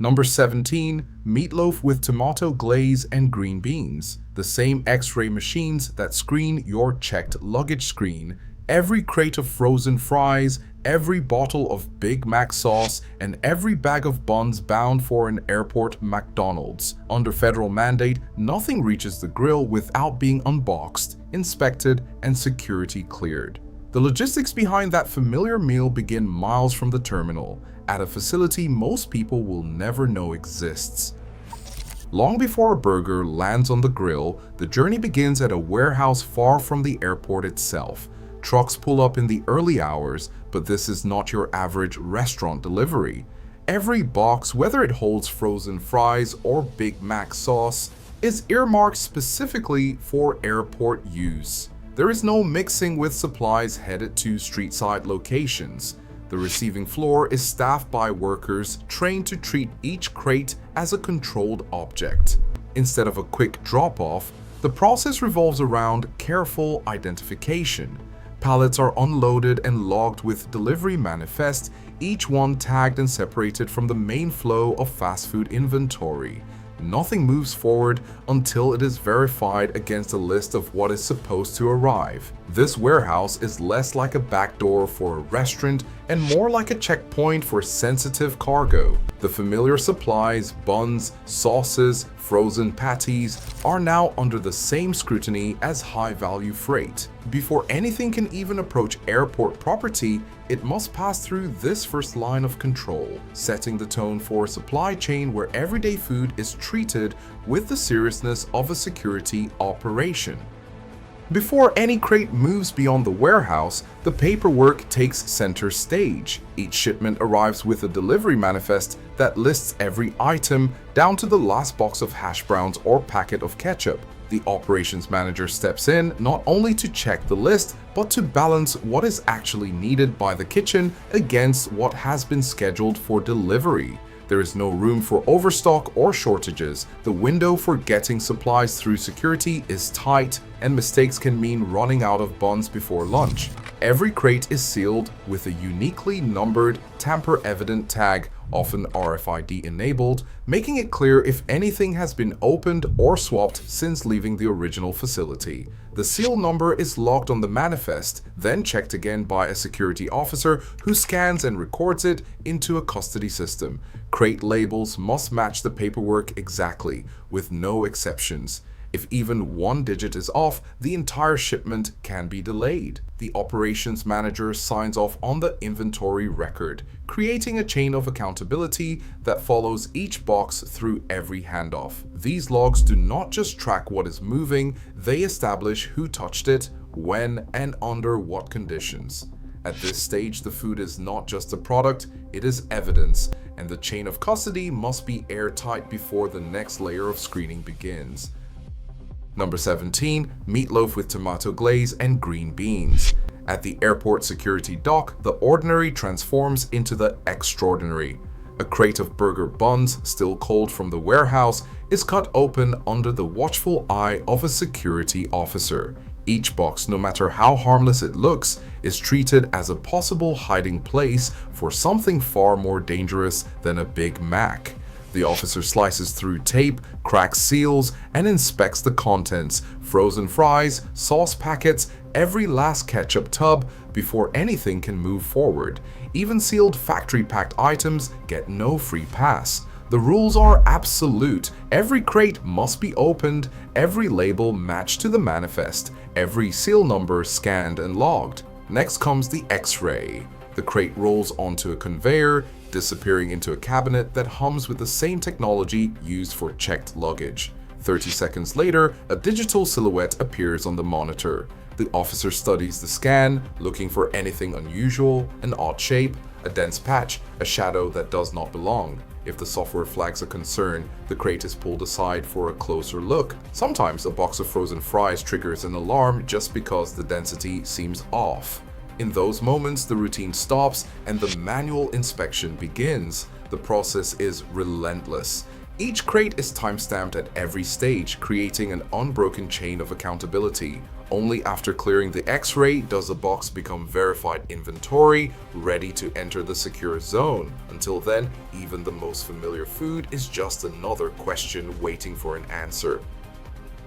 Number 17. Meatloaf with tomato glaze and green beans. The same X-ray machines that screen your checked luggage screen. Every crate of frozen fries, every bottle of Big Mac sauce, and every bag of buns bound for an airport McDonald's. Under federal mandate, nothing reaches the grill without being unboxed, inspected, and security cleared. The logistics behind that familiar meal begin miles from the terminal, at a facility most people will never know exists. Long before a burger lands on the grill, the journey begins at a warehouse far from the airport itself. Trucks pull up in the early hours, but this is not your average restaurant delivery. Every box, whether it holds frozen fries or Big Mac sauce, is earmarked specifically for airport use. There is no mixing with supplies headed to street-side locations. The receiving floor is staffed by workers trained to treat each crate as a controlled object. Instead of a quick drop-off, the process revolves around careful identification. Pallets are unloaded and logged with delivery manifest, each one tagged and separated from the main flow of fast food inventory. Nothing moves forward until it is verified against a list of what is supposed to arrive. This warehouse is less like a back door for a restaurant and more like a checkpoint for sensitive cargo. The familiar supplies, buns, sauces, frozen patties are now under the same scrutiny as high-value freight. Before anything can even approach airport property, it must pass through this first line of control, setting the tone for a supply chain where everyday food is treated with the seriousness of a security operation. Before any crate moves beyond the warehouse, the paperwork takes center stage. Each shipment arrives with a delivery manifest that lists every item, down to the last box of hash browns or packet of ketchup. The operations manager steps in not only to check the list, but to balance what is actually needed by the kitchen against what has been scheduled for delivery. There is no room for overstock or shortages. The window for getting supplies through security is tight, and mistakes can mean running out of buns before lunch. Every crate is sealed with a uniquely numbered tamper-evident tag, often RFID enabled, making it clear if anything has been opened or swapped since leaving the original facility. The seal number is logged on the manifest, then checked again by a security officer who scans and records it into a custody system. Crate labels must match the paperwork exactly, with no exceptions. If even one digit is off, the entire shipment can be delayed. The operations manager signs off on the inventory record, creating a chain of accountability that follows each box through every handoff. These logs do not just track what is moving, they establish who touched it, when, and under what conditions. At this stage, the food is not just a product, it is evidence, and the chain of custody must be airtight before the next layer of screening begins. Number 17. Meatloaf with tomato glaze and green beans. At the airport security dock, the ordinary transforms into the extraordinary. A crate of burger buns, still cold from the warehouse, is cut open under the watchful eye of a security officer. Each box, no matter how harmless it looks, is treated as a possible hiding place for something far more dangerous than a Big Mac. The officer slices through tape, cracks seals, and inspects the contents, frozen fries, sauce packets, every last ketchup tub before anything can move forward. Even sealed factory-packed items get no free pass. The rules are absolute. Every crate must be opened, every label matched to the manifest, every seal number scanned and logged. Next comes the X-ray. The crate rolls onto a conveyor, disappearing into a cabinet that hums with the same technology used for checked luggage. 30 seconds later, a digital silhouette appears on the monitor. The officer studies the scan, looking for anything unusual, an odd shape, a dense patch, a shadow that does not belong. If the software flags a concern, the crate is pulled aside for a closer look. Sometimes a box of frozen fries triggers an alarm just because the density seems off. In those moments, the routine stops and the manual inspection begins. The process is relentless. Each crate is timestamped at every stage, creating an unbroken chain of accountability. Only after clearing the X-ray does a box become verified inventory, ready to enter the secure zone. Until then, even the most familiar food is just another question waiting for an answer.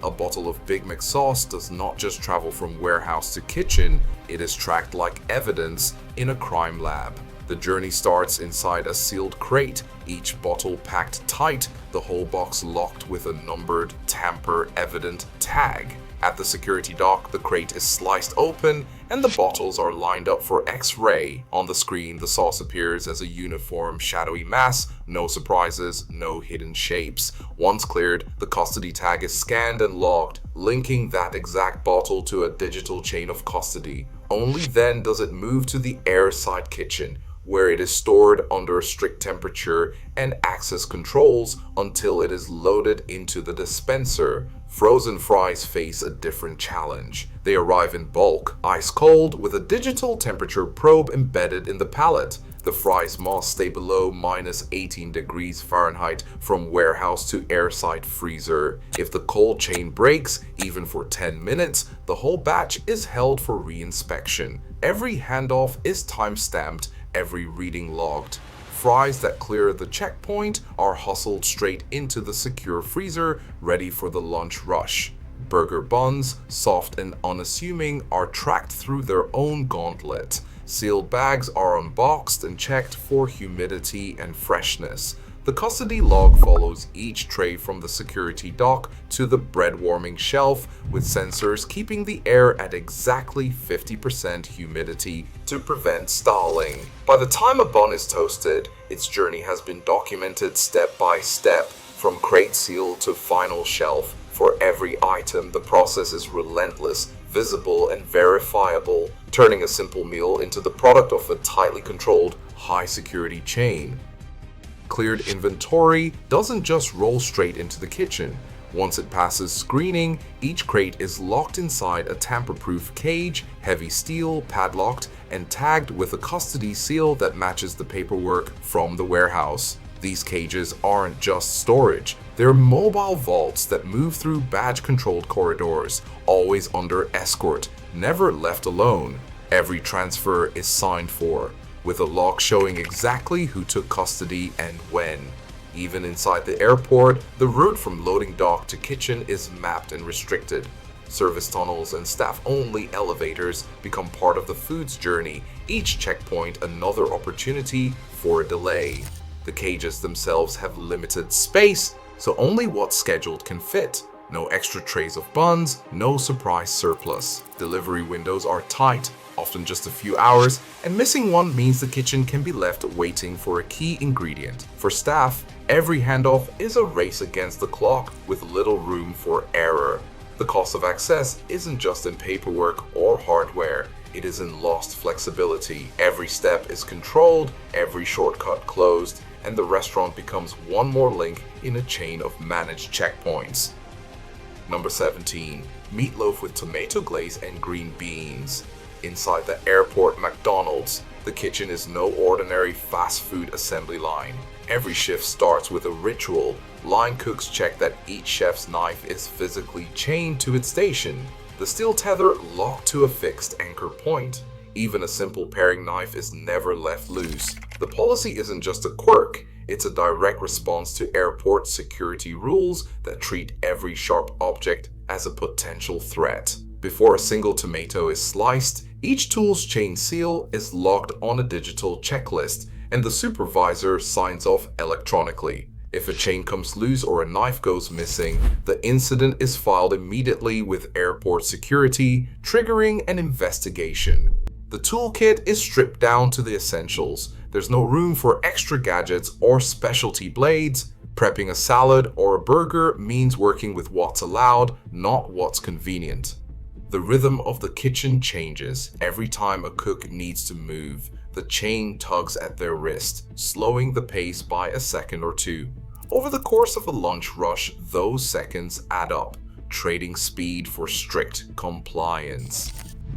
A bottle of Big Mac sauce does not just travel from warehouse to kitchen, it is tracked like evidence in a crime lab. The journey starts inside a sealed crate, each bottle packed tight, the whole box locked with a numbered tamper-evident tag. At the security dock, the crate is sliced open and the bottles are lined up for X-ray. On the screen, the sauce appears as a uniform, shadowy mass, no surprises, no hidden shapes. Once cleared, the custody tag is scanned and logged, linking that exact bottle to a digital chain of custody. Only then does it move to the airside kitchen, where it is stored under strict temperature and access controls until it is loaded into the dispenser. Frozen fries face a different challenge. They arrive in bulk, ice cold, with a digital temperature probe embedded in the pallet. The fries must stay below minus 18 degrees Fahrenheit from warehouse to airside freezer. If the cold chain breaks, even for 10 minutes, the whole batch is held for re-inspection. Every handoff is time-stamped, every reading logged. Fries that clear the checkpoint are hustled straight into the secure freezer, ready for the lunch rush. Burger buns, soft and unassuming, are tracked through their own gauntlet. Sealed bags are unboxed and checked for humidity and freshness. The custody log follows each tray from the security dock to the bread warming shelf, with sensors keeping the air at exactly 50% humidity to prevent stalling. By the time a bun is toasted, its journey has been documented step by step, from crate seal to final shelf. For every item, the process is relentless, visible, and verifiable, turning a simple meal into the product of a tightly controlled, high-security chain. Cleared inventory doesn't just roll straight into the kitchen. Once it passes screening, each crate is locked inside a tamper-proof cage, heavy steel, padlocked, and tagged with a custody seal that matches the paperwork from the warehouse. These cages aren't just storage, they're mobile vaults that move through badge-controlled corridors, always under escort, never left alone. Every transfer is signed for, with a log showing exactly who took custody and when. Even inside the airport, the route from loading dock to kitchen is mapped and restricted. Service tunnels and staff-only elevators become part of the food's journey, each checkpoint another opportunity for a delay. The cages themselves have limited space, so only what's scheduled can fit. No extra trays of buns, no surprise surplus. Delivery windows are tight, often just a few hours, and missing one means the kitchen can be left waiting for a key ingredient. For staff, every handoff is a race against the clock with little room for error. The cost of access isn't just in paperwork or hardware, it is in lost flexibility. Every step is controlled, every shortcut closed, and the restaurant becomes one more link in a chain of managed checkpoints. Number 17. Meatloaf with tomato glaze and green beans. Inside the airport McDonald's, the kitchen is no ordinary fast food assembly line. Every shift starts with a ritual. Line cooks check that each chef's knife is physically chained to its station, the steel tether locked to a fixed anchor point. Even a simple paring knife is never left loose. The policy isn't just a quirk, it's a direct response to airport security rules that treat every sharp object as a potential threat. Before a single tomato is sliced, each tool's chain seal is logged on a digital checklist, and the supervisor signs off electronically. If a chain comes loose or a knife goes missing, the incident is filed immediately with airport security, triggering an investigation. The toolkit is stripped down to the essentials. There's no room for extra gadgets or specialty blades. Prepping a salad or a burger means working with what's allowed, not what's convenient. The rhythm of the kitchen changes every time a cook needs to move. The chain tugs at their wrist, slowing the pace by a second or two. Over the course of a lunch rush, those seconds add up, trading speed for strict compliance.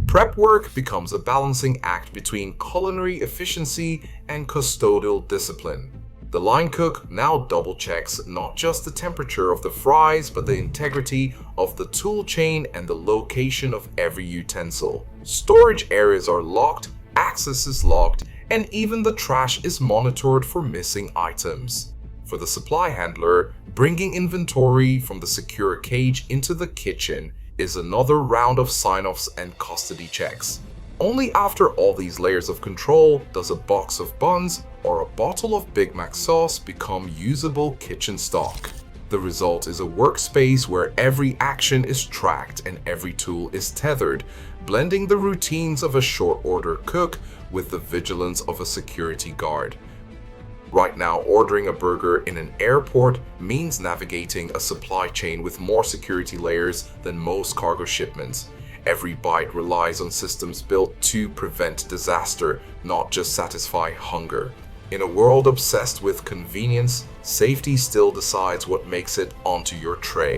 Prep work becomes a balancing act between culinary efficiency and custodial discipline. The line cook now double checks not just the temperature of the fries, but the integrity of the tool chain and the location of every utensil. Storage areas are locked, access is locked, and even the trash is monitored for missing items. For the supply handler, bringing inventory from the secure cage into the kitchen is another round of sign-offs and custody checks. Only after all these layers of control does a box of buns or a bottle of Big Mac sauce become usable kitchen stock. The result is a workspace where every action is tracked and every tool is tethered, blending the routines of a short-order cook with the vigilance of a security guard. Right now, ordering a burger in an airport means navigating a supply chain with more security layers than most cargo shipments. Every bite relies on systems built to prevent disaster, not just satisfy hunger. In a world obsessed with convenience, safety still decides what makes it onto your tray.